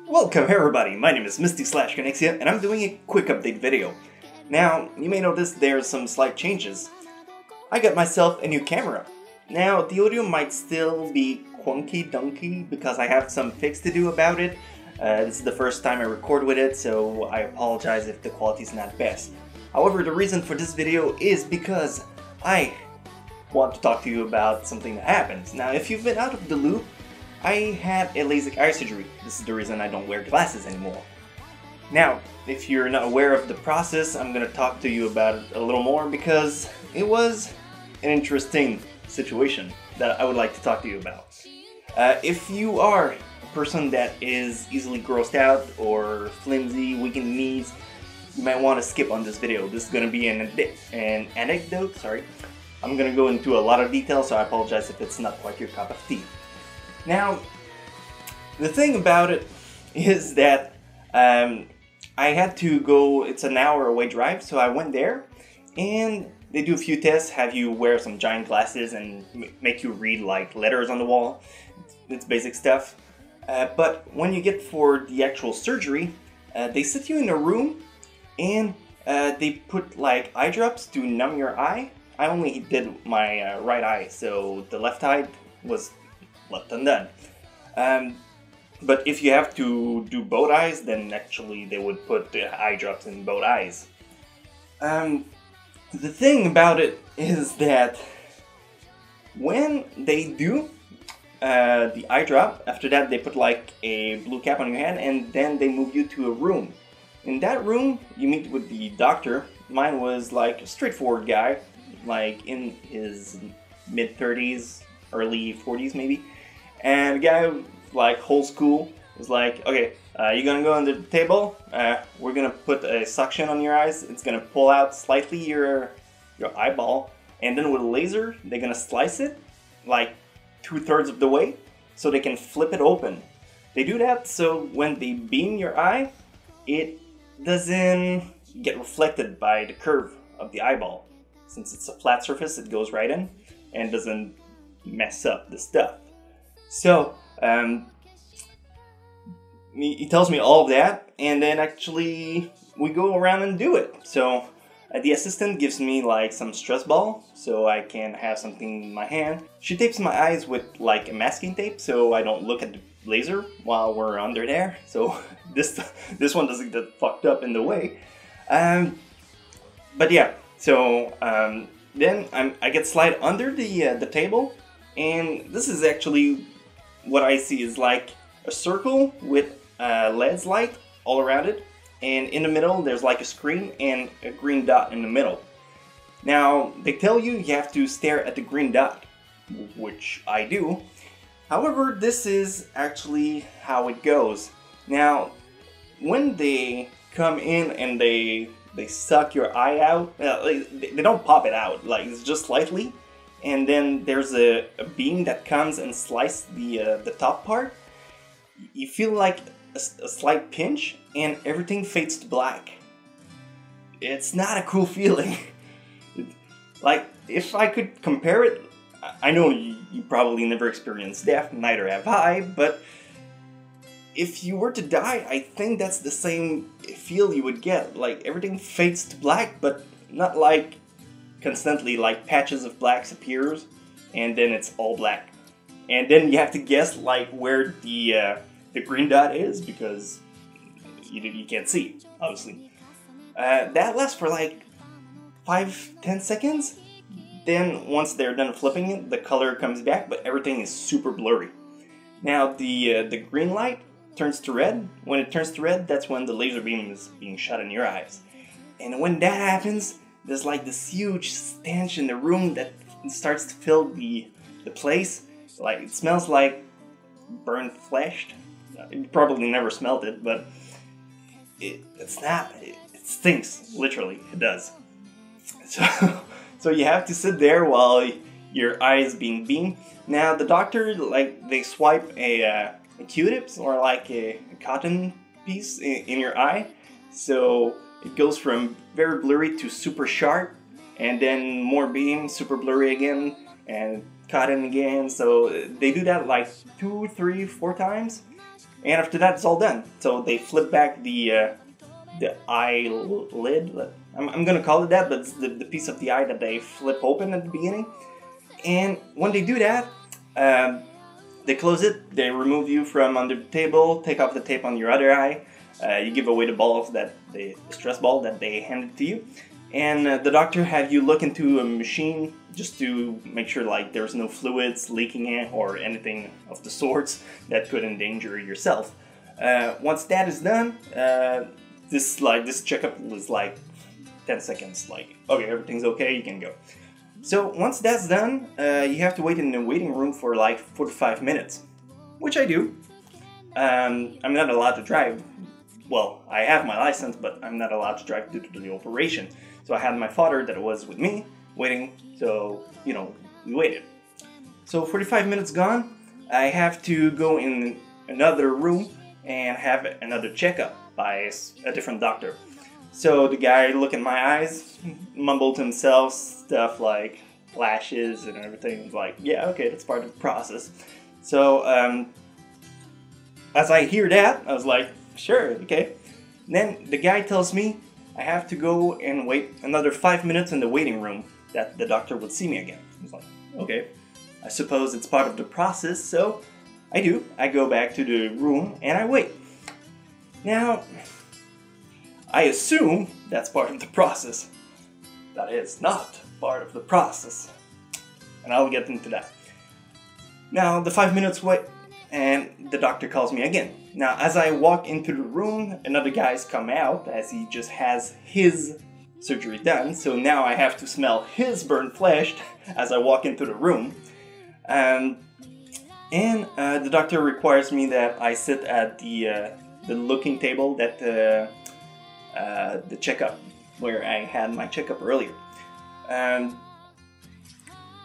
Welcome everybody, my name is Misty slash Chronexia and I'm doing a quick update video. Now, you may notice there's some slight changes. I got myself a new camera. Now, the audio might still be quunky dunky because I have some fix to do about it. This is the first time I record with it, so I apologize if the quality is not best. However, the reason for this video is because I want to talk to you about something that happens. Now, if you've been out of the loop, I had a Lasik Eye Surgery. This is the reason I don't wear glasses anymore. Now, if you're not aware of the process, I'm going to talk to you about it a little more because it was an interesting situation that I would like to talk to you about. If you are a person that is easily grossed out or flimsy, weakened knees, you might want to skip on this video. This is going to be an anecdote, sorry. I'm going to go into a lot of detail, so I apologize if it's not quite your cup of tea. Now, the thing about it is that I had to go, it's an hour away drive, so I went there and they do a few tests, have you wear some giant glasses and make you read like letters on the wall. It's basic stuff. But when you get for the actual surgery, they sit you in a room and they put like eye drops to numb your eye. I only did my right eye, so the left eye was left undone. But if you have to do both eyes, then actually they would put the eye drops in both eyes. The thing about it is that when they do the eye drop, after that they put like a blue cap on your hand and then they move you to a room. In that room, you meet with the doctor. Mine was like a straightforward guy, like in his mid-30s, early 40s maybe. And the guy, like whole school, was like, okay, you're gonna go under the table, we're gonna put a suction on your eyes, it's gonna pull out slightly your eyeball, and then with a laser, they're gonna slice it, like 2/3 of the way, so they can flip it open. They do that so when they beam your eye, it doesn't get reflected by the curve of the eyeball. Since it's a flat surface, it goes right in, and doesn't mess up the stuff. So, he tells me all of that, and then actually we go around and do it. So, the assistant gives me like some stress ball, so I can have something in my hand. She tapes my eyes with like a masking tape, so I don't look at the laser while we're under there. So, this one doesn't get fucked up in the way. But yeah, so then I get slide under the table, and this is actually what I see is like a circle with LED light all around it, and in the middle there's like a screen and a green dot in the middle. Now they tell you have to stare at the green dot, which I do. However, this is actually how it goes. Now when they come in and they suck your eye out, they don't pop it out, like it's just slightly. And then there's a beam that comes and slices the top part. You feel like a slight pinch and everything fades to black. It's not a cool feeling. Like, if I could compare it, I know you probably never experienced death, neither have I, but if you were to die, I think that's the same feel you would get. Like, everything fades to black, but not like constantly, like patches of blacks appears and then it's all black, and then you have to guess like where the green dot is because you can't see, obviously. That lasts for like 5-10 seconds. Then once they're done flipping it, the color comes back, but everything is super blurry. Now the green light turns to red. When it turns to red, that's when the laser beam is being shot in your eyes, and when that happens, there's like this huge stench in the room that starts to fill the place. Like, it smells like burnt flesh. You probably never smelled it, but it's not. It stinks, literally. It does. So you have to sit there while your eye is being beamed. Now the doctor, like, they swipe a Q-tips or like a cotton piece in your eye. So it goes from very blurry to super sharp, and then more beam, super blurry again, and cotton again. So they do that like 2, 3, 4 times. and after that it's all done. So they flip back the eyelid. I'm gonna call it that, but it's the piece of the eye that they flip open at the beginning. And when they do that, they close it. They remove you from under the table, take off the tape on your other eye. You give away the ball of the stress ball that they handed to you, and the doctor have you look into a machine just to make sure like there's no fluids leaking in or anything of the sorts that could endanger yourself. Once that is done, this checkup was like 10 seconds. Like, okay, everything's okay, you can go. So once that's done, you have to wait in the waiting room for like 45 minutes, which I do. I'm not allowed to drive. Well, I have my license, but I'm not allowed to drive due to the operation. So I had my father that was with me, waiting, so, you know, we waited. So 45 minutes gone, I have to go in another room and have another checkup by a different doctor. So the guy looked in my eyes, mumbled to himself stuff like lashes and everything. Was like, yeah, okay, that's part of the process. So as I hear that, I was like, sure, okay. And then the guy tells me I have to go and wait another 5 minutes in the waiting room that the doctor would see me again. I was like, okay, I suppose it's part of the process, so I do. I go back to the room and I wait. Now, I assume that's part of the process. That is not part of the process. And I'll get into that. Now, the 5 minutes wait, and the doctor calls me again. Now, as I walk into the room, another guy's come out as he just has his surgery done. So now I have to smell his burnt flesh as I walk into the room. And the doctor requires me that I sit at the looking table that the checkup, where I had my checkup earlier.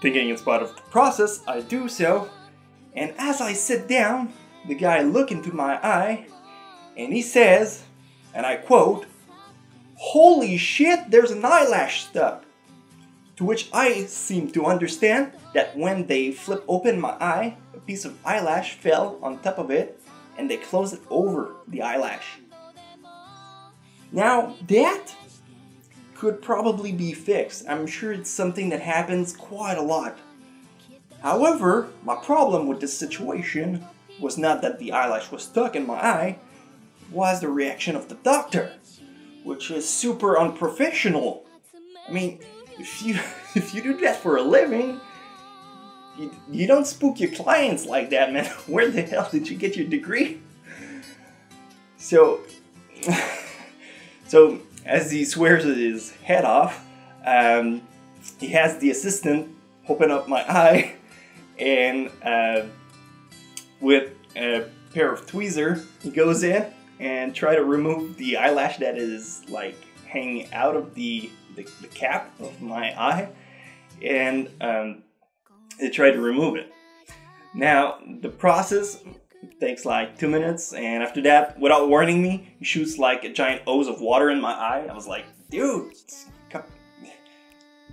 Thinking it's part of the process, I do so. And as I sit down, the guy look into my eye, and he says, and I quote, "Holy shit, there's an eyelash stuck." To which I seem to understand that when they flip open my eye, a piece of eyelash fell on top of it, and they closed it over the eyelash. Now, that could probably be fixed. I'm sure it's something that happens quite a lot. However, my problem with this situation was not that the eyelash was stuck in my eye, was the reaction of the doctor, which is super unprofessional. I mean, if you do that for a living, you don't spook your clients like that, man. Where the hell did you get your degree? So as he swears his head off, he has the assistant open up my eye, and with a pair of tweezers, he goes in and try to remove the eyelash that is like hanging out of the cap of my eye, and they try to remove it. Now, the process takes like 2 minutes, and after that, without warning me, he shoots like a giant hose of water in my eye. I was like, dude,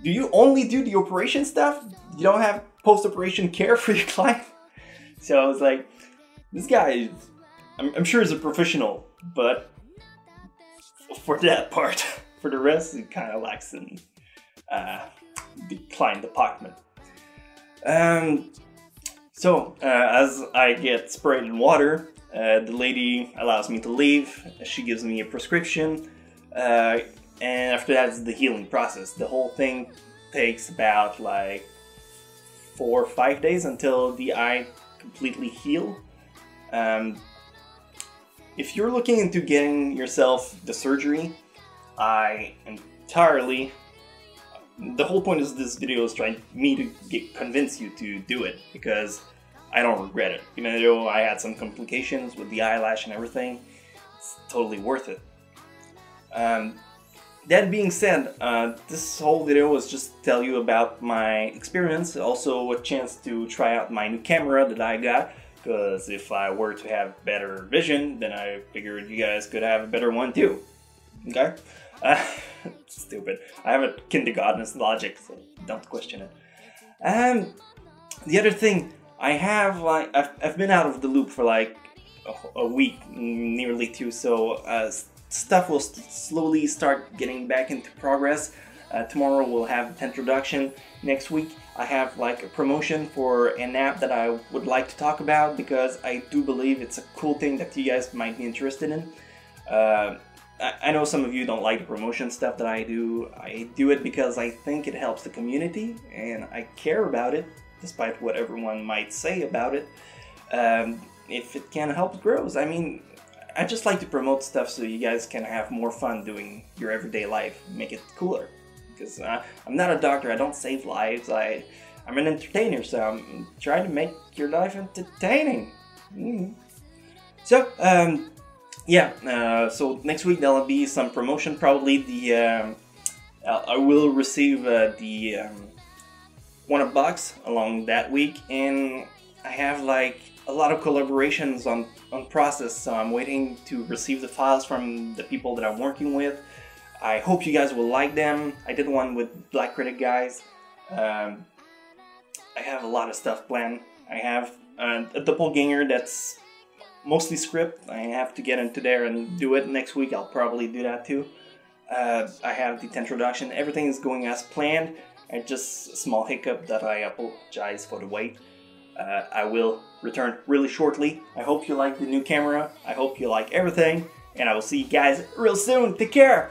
do you only do the operation stuff? You don't have post-operation care for your client? So I was like, this guy, I'm sure he's a professional, but for that part, for the rest, it kind of lacks in the client department. So, as I get sprayed in water, the lady allows me to leave. She gives me a prescription, and after that is the healing process. The whole thing takes about like 4 or 5 days until the eye completely heal. If you're looking into getting yourself the surgery, I entirely... The whole point of this video is trying to convince you to do it, because I don't regret it. Even though I had some complications with the eyelash and everything, it's totally worth it. That being said, this whole video was just to tell you about my experience, also a chance to try out my new camera that I got, because if I were to have better vision, then I figured you guys could have a better one too. Okay? Stupid. I have a kindergarten's logic, so don't question it. The other thing, I have I've been out of the loop for like a week, nearly two. So stuff will slowly start getting back into progress. Tomorrow we'll have the introduction. Next week I have like a promotion for an app that I would like to talk about, because I do believe it's a cool thing that you guys might be interested in. I know some of you don't like the promotion stuff that I do. I do it because I think it helps the community and I care about it, despite what everyone might say about it. If it can help grows, I mean, I just like to promote stuff so you guys can have more fun doing your everyday life, make it cooler. Because I'm not a doctor, I don't save lives, I'm an entertainer, so I'm trying to make your life entertaining. So, so next week there'll be some promotion, probably I will receive the $1 along that week, and I have like a lot of collaborations on process, so I'm waiting to receive the files from the people that I'm working with. I hope you guys will like them. I did one with Black Critic guys. I have a lot of stuff planned. I have a Doppelganger that's mostly script. I have to get into there and do it next week. I'll probably do that too. I have the introduction. Everything is going as planned. Just a small hiccup that I apologize for the wait. I will return really shortly. I hope you like the new camera. I hope you like everything. And I will see you guys real soon. Take care.